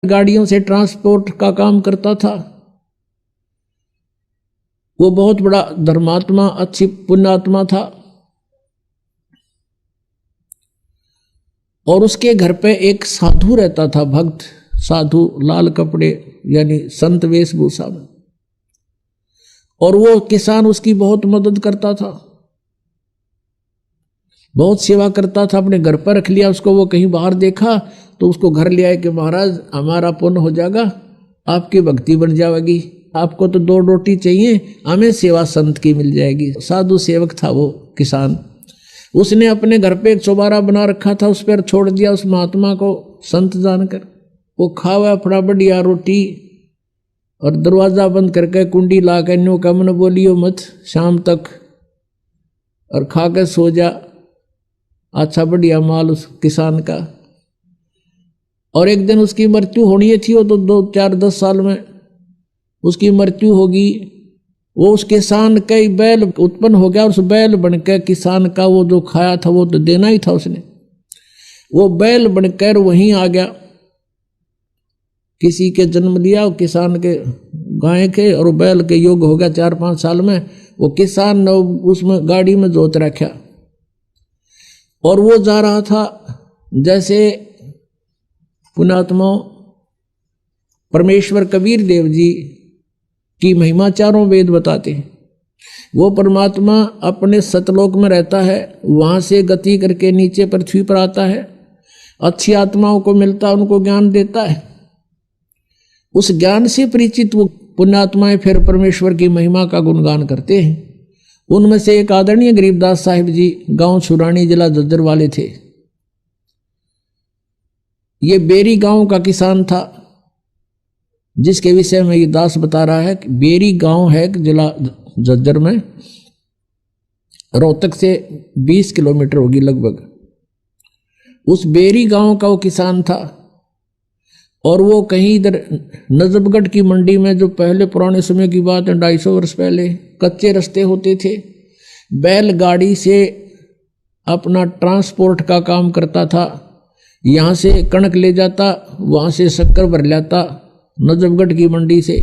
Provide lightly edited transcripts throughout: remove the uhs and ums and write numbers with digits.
गाड़ियों से ट्रांसपोर्ट का काम करता था। वो बहुत बड़ा धर्मात्मा, अच्छी पुण्यात्मा था। और उसके घर पे एक साधु रहता था, भक्त साधु, लाल कपड़े यानी संत वेशभूषा में। और वो किसान उसकी बहुत मदद करता था, बहुत सेवा करता था। अपने घर पर रख लिया उसको। वो कहीं बाहर देखा तो उसको घर ले आए कि महाराज हमारा पुण्य हो जाएगा, आपकी भक्ति बन जाएगी, आपको तो 2 रोटी चाहिए, हमें सेवा संत की मिल जाएगी। साधु सेवक था वो किसान। उसने अपने घर पे एक चौबारा बना रखा था, उस पर छोड़ दिया उस महात्मा को संत जानकर। वो खावा फड़ा बढ़िया रोटी और दरवाजा बंद करके कुंडी ला के न्यू का मन बोलियो मत शाम तक, और खा के सो जा। अच्छा बढ़िया माल उस किसान का। और एक दिन उसकी मृत्यु होनी थी, वो तो 2, 4, 10 साल में उसकी मृत्यु होगी। वो उस किसान का ही बैल उत्पन्न हो गया, उस बैल बनकर किसान का वो जो खाया था वो तो देना ही था उसने। वो बैल बनकर वहीं आ गया, किसी के जन्म लिया किसान के गाय के, और बैल के योग हो गया 4-5 साल में। वो किसान ने उसमें गाड़ी में जोत रखा और वो जा रहा था। जैसे पुण्यात्मा परमेश्वर कबीर देव जी की महिमा चारों वेद बताते हैं। वो परमात्मा अपने सतलोक में रहता है, वहां से गति करके नीचे पृथ्वी पर आता है, अच्छी आत्माओं को मिलता है, उनको ज्ञान देता है। उस ज्ञान से परिचित वो पुण्यात्माएं फिर परमेश्वर की महिमा का गुणगान करते हैं। उनमें से एक आदरणीय गरीबदास साहिब जी गांव छुरानी, जिला झज्जर वाले थे। ये बेरी गांव का किसान था, जिसके विषय में ये दास बता रहा है। बेरी गांव है जिला झज्जर में, रोहतक से 20 किलोमीटर होगी लगभग। उस बेरी गांव का वो किसान था। और वो कहीं इधर नजफगढ़ की मंडी में, जो पहले पुराने समय की बात है 250 वर्ष पहले, कच्चे रास्ते होते थे, बैलगाड़ी से अपना ट्रांसपोर्ट का काम करता था। यहाँ से कणक ले जाता, वहाँ से शक्कर भर लाता नजफगढ़ की मंडी से।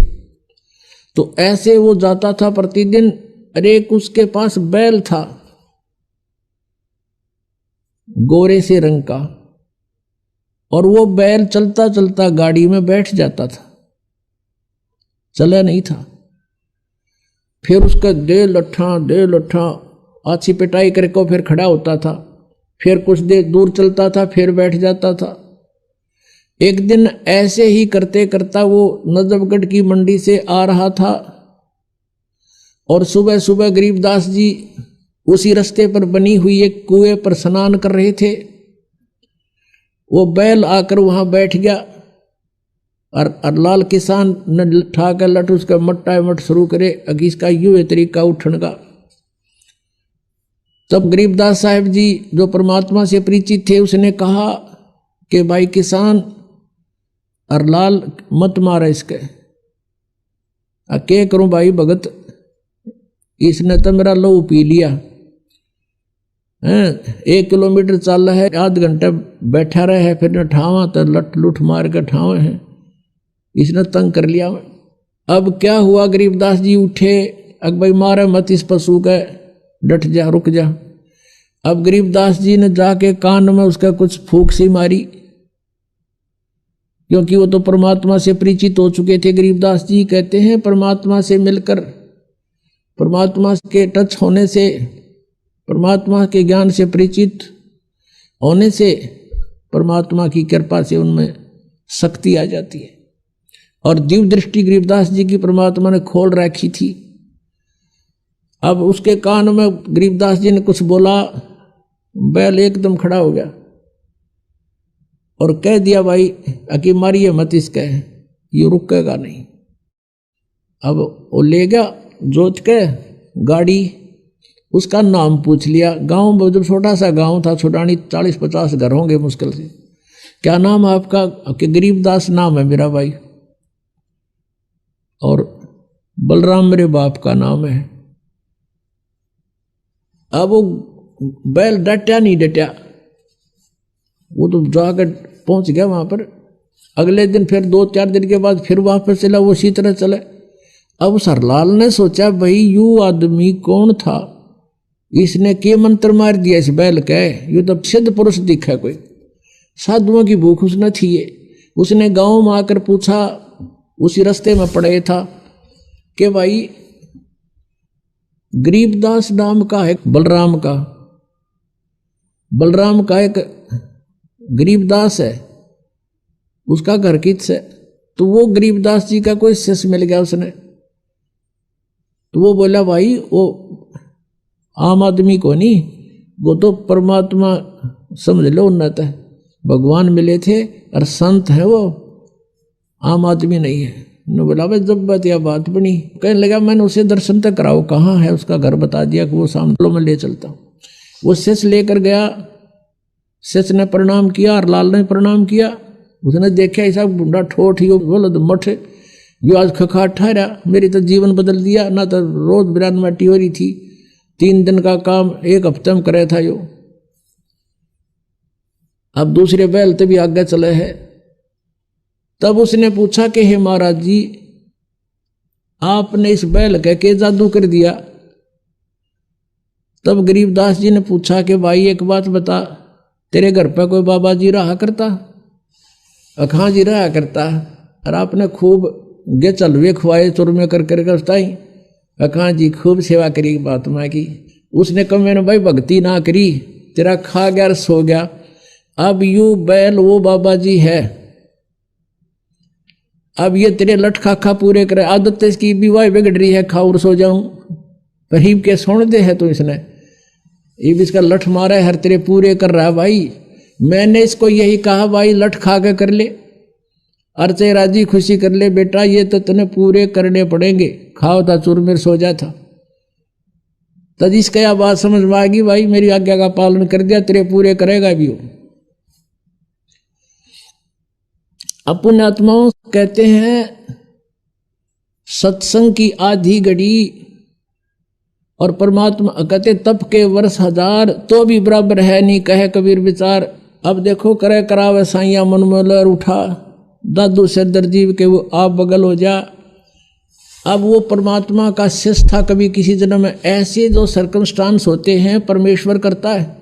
तो ऐसे वो जाता था प्रतिदिन। अरे उसके पास बैल था गोरे से रंग का, और वो बैल चलता चलता गाड़ी में बैठ जाता था, चला नहीं था। फिर उसका दे लट्ठा अच्छी पिटाई करके फिर खड़ा होता था, फिर कुछ देर दूर चलता था, फिर बैठ जाता था। एक दिन ऐसे ही करते करता वो नजफगढ़ की मंडी से आ रहा था, और सुबह सुबह गरीबदास जी उसी रास्ते पर बनी हुई एक कुएं पर स्नान कर रहे थे। वो बैल आकर वहां बैठ गया, और लाल किसान ने ठा कर लट उसका मट्टा मट शुरू करे, अगी इसका यूं तरीका उठन का। तब गरीबदास साहिब जी जो परमात्मा से परिचित थे, उसने कहा कि भाई किसान और लाल मत मारा इसके। क्या करूं भाई भगत, इसने तो मेरा लहू पी लिया है। 1 किलोमीटर चल है, आध घंटे बैठा रहे है, फिर न ठावा तो लट लुट मार के ठावे हैं, इसने तंग कर लिया। अब क्या हुआ, गरीबदास जी उठे, अग भाई मारे मत इस पशु के, डट जा, रुक जा। अब गरीबदास जी ने जाके कान में उसका कुछ फूंक सी मारी, क्योंकि वो तो परमात्मा से परिचित हो चुके थे। गरीबदास जी कहते हैं परमात्मा से मिलकर, परमात्मा के टच होने से, परमात्मा के ज्ञान से परिचित होने से, परमात्मा की कृपा से उनमें शक्ति आ जाती है। और दिव्य दृष्टि गरीबदास जी की परमात्मा ने खोल रखी थी। अब उसके कान में गरीबदास जी ने कुछ बोला, बैल एकदम खड़ा हो गया और कह दिया भाई अकी मारिए मत इसके, ये रुकेगा नहीं। अब वो ले गया जोत के गाड़ी, उसका नाम पूछ लिया। गांव जब छोटा सा गांव था छुटानी, 40-50 घर होंगे मुश्किल से। क्या नाम है आपका? कि गरीबदास नाम है मेरा भाई, और बलराम मेरे बाप का नाम है। अब वो बैल डटा नहीं डटा, वो तो जाकर पहुंच गया वहां पर, अगले दिन फिर 2-4 दिन के बाद फिर वापस चला, वो उसी तरह चले। अब सरलाल ने सोचा भाई यू आदमी कौन था, इसने के मंत्र मार दिया इस बैल के, यू तो सिद्ध पुरुष दिखा, कोई साधुओं की भूख उसने थी। उसने गांव में आकर पूछा, उसी रास्ते में पड़े था कि भाई गरीबदास नाम का है बलराम का एक गरीबदास है, उसका घर किस है। तो वो गरीबदास जी का कोई शिष्य मिल गया उसने। तो वो बोला भाई वो आम आदमी को नहीं, वो तो परमात्मा समझ लो उन्नत है, भगवान मिले थे और संत है, वो आम आदमी नहीं है। ने बोला भाई जब बात यह बात बनी, कहने लगा मैंने उसे दर्शन तक कराओ, कहाँ है उसका घर बता दिया कि वो सामने में ले चलता हूँ। वो शिष्य लेकर गया, शिष्य ने प्रणाम किया और लाल ने प्रणाम किया। उसने देखा ऐसा बुढ़ा ठोठ ही बोलो तो मठ यो आज खखा ठहरा, मेरी तो जीवन बदल दिया। ना तो रोज बिरान माटी हो रही थी, 3 दिन का काम 1 हफ्ते में करे था यो, अब दूसरे बैल तभी आगे चले है। तब उसने पूछा कि हे महाराज जी आपने इस बैल के जादू कर दिया। तब गरीबदास जी ने पूछा कि भाई एक बात बता, तेरे घर पे कोई बाबा जी रहा करता? अखां जी रहा करता, और आपने खूब गे चलवे खुआए चुरमे कर करके उसताई अखां जी खूब सेवा करी महात्मा की। उसने कहा मैंने भाई भक्ति ना करी, तेरा खा गया सो गया। अब यू बैल वो बाबा जी है, अब ये तेरे लठ खाखा पूरे करे, आदत इसकी विवाह बिगड़ रही है, खाऊर सो जाऊं गरीब के सोने दे है। तो इसने ये इसका लठ मारा है, हर तेरे पूरे कर रहा है। भाई मैंने इसको यही कहा भाई लठ खा के कर ले, अर्चे राजी खुशी कर ले बेटा, ये तो तूने पूरे करने पड़ेंगे, खाओ था चूरमेर सो जा था। तब इसका यह बात समझ में आ गई, भाई मेरी आज्ञा का पालन कर दिया, तेरे पूरे करेगा भी वो। अपने आत्माओं कहते हैं सत्संग की आधी घड़ी और परमात्मा कहते तप के वर्ष 1000 तो भी बराबर है नहीं, कहे कबीर विचार। अब देखो करे करावे साइया मन में लहर उठा, दादू से दर्जीव के वो आप बगल हो जा। अब वो परमात्मा का शिष्य था कभी किसी जन्म में। ऐसे जो सर्कमस्टांस होते हैं परमेश्वर करता है,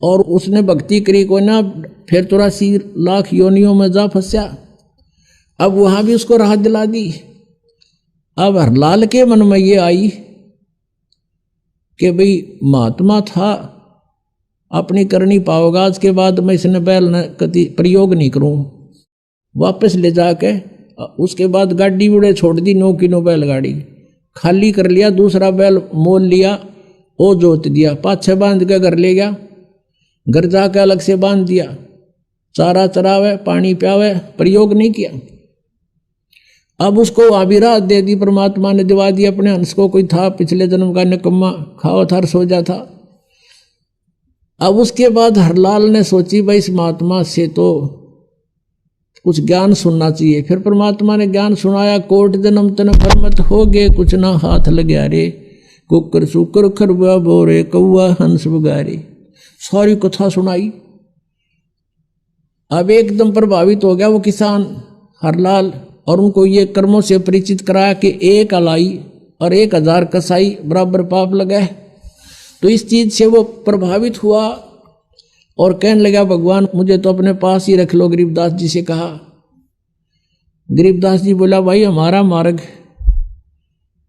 और उसने भक्ति करी को ना, फिर 83 लाख योनियों में जा फंसा। अब वहां भी उसको राहत दिला दी। अब हरलाल के मन में ये आई कि भाई महात्मा था, अपनी करनी पाओगा, आज के बाद मैं इसने बैल न कति प्रयोग नहीं करूं। वापस ले जाके उसके बाद गाड़ी उड़े छोड़ दी, 9 किलो बैलगाड़ी खाली कर लिया, दूसरा बैल मोल लिया, वो जोत दिया, पाछे बांध के घर ले गया, घर जाके अलग से बांध दिया, चारा चरावे पानी प्यावे, प्रयोग नहीं किया। अब उसको वहां राहत दे दी, परमात्मा ने दिवा दी अपने हंस को, कोई था पिछले जन्म का निकम्मा, खाओ था सो जा था। अब उसके बाद हरलाल ने सोची भाई इस महात्मा से तो कुछ ज्ञान सुनना चाहिए। फिर परमात्मा ने ज्ञान सुनाया, कोट जन्म तन परमत हो गए, कुछ ना हाथ लग्या रे, कुकर सुकर खरबा बोरे, कौआ हंस बगारे, सारी कथा सुनाई। अब एकदम प्रभावित हो गया वो किसान हरलाल, और उनको ये कर्मों से परिचित कराया कि 1 अलाई और 1000 कसाई बराबर पाप लगा। तो इस चीज से वो प्रभावित हुआ और कहने लगा भगवान मुझे तो अपने पास ही रख लो। गरीबदास जी से कहा। गरीबदास जी बोला भाई हमारा मार्ग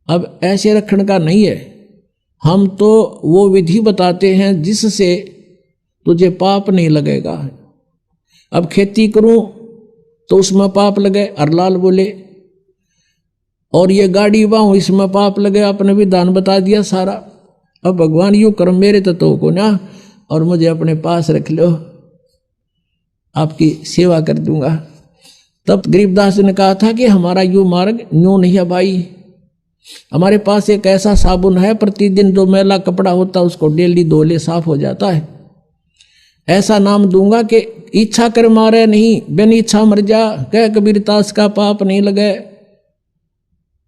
अब ऐसे रखने का नहीं है, हम तो वो विधि बताते हैं जिससे तुझे पाप नहीं लगेगा। अब खेती करूं तो उसमें पाप लगे, हरलाल बोले, और ये गाड़ी बाहूं इसमें पाप लगे, आपने विधान बता दिया सारा। अब भगवान यूं कर्म मेरे तत्व को ना, और मुझे अपने पास रख लो, आपकी सेवा कर दूंगा। तब गरीबदास ने कहा था कि हमारा यूं मार्ग यूं नहीं है भाई, हमारे पास एक ऐसा साबुन है, प्रतिदिन जो मैला कपड़ा होता है उसको डेली धो ले, साफ हो जाता है। ऐसा नाम दूंगा कि इच्छा कर मारे नहीं, बिन इच्छा मर जा, कह कबीरदास का पाप नहीं लगे।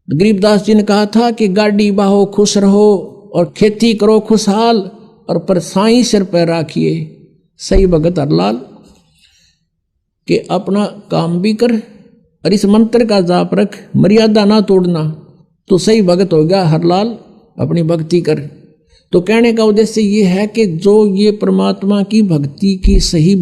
गरीबदास जी ने कहा था कि गाड़ी बाहो खुश रहो और खेती करो खुशहाल, और पर साई सिर पर राखिए। सही भगत हरलाल। कि अपना काम भी कर और इस मंत्र का जाप रख, मर्यादा ना तोड़ना, तो सही भगत हो गया। हरलाल अपनी भक्ति कर। तो कहने का उद्देश्य ये है कि जो ये परमात्मा की भक्ति की सही